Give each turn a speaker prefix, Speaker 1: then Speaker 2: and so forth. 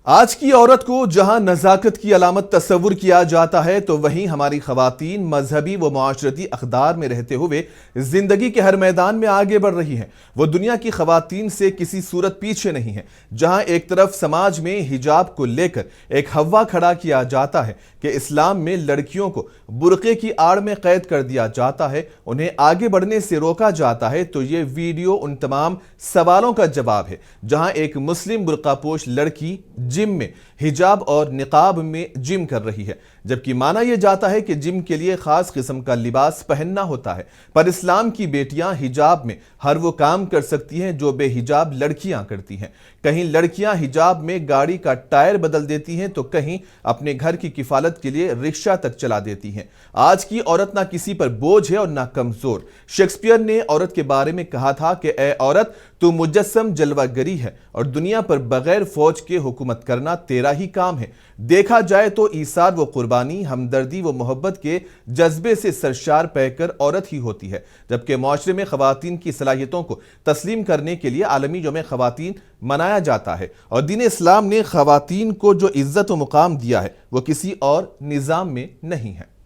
Speaker 1: آج کی عورت کو جہاں نزاکت کی علامت تصور کیا جاتا ہے تو وہیں ہماری خواتین مذہبی و معاشرتی اقدار میں رہتے ہوئے زندگی کے ہر میدان میں آگے بڑھ رہی ہیں۔ وہ دنیا کی خواتین سے کسی صورت پیچھے نہیں ہیں۔ جہاں ایک طرف سماج میں حجاب کو لے کر ایک ہوا کھڑا کیا جاتا ہے کہ اسلام میں لڑکیوں کو برقعے کی آڑ میں قید کر دیا جاتا ہے، انہیں آگے بڑھنے سے روکا جاتا ہے، تو یہ ویڈیو ان تمام سوالوں کا جواب ہے۔ جہاں ایک مسلم برقع پوش لڑکی جم میں حجاب اور نقاب میں جم کر رہی ہے، جبکہ مانا یہ جاتا ہے کہ جم کے لیے خاص قسم کا لباس پہننا ہوتا ہے، پر اسلام کی بیٹیاں حجاب میں ہر وہ کام کر سکتی ہیں جو بے حجاب لڑکیاں کرتی ہیں۔ کہیں لڑکیاں حجاب میں گاڑی کا ٹائر بدل دیتی ہیں تو کہیں اپنے گھر کی کفالت کے لیے رکشہ تک چلا دیتی ہیں۔ آج کی عورت نہ کسی پر بوجھ ہے اور نہ کمزور۔ شیکسپیئر نے عورت کے بارے میں کہا تھا کہ اے عورت، تو مجسم جلوہ گری ہے اور دنیا پر بغیر فوج کے حکومت کرنا تیرا ہی کام ہے۔ دیکھا جائے تو ایثار و قربانی، ہمدردی و محبت کے جذبے سے سرشار پہ کر عورت ہی ہوتی ہے، جبکہ معاشرے میں خواتین کی صلاحیتوں کو تسلیم کرنے کے لیے عالمی یوم خواتین منایا جاتا ہے، اور دین اسلام نے خواتین کو جو عزت و مقام دیا ہے وہ کسی اور نظام میں نہیں ہے۔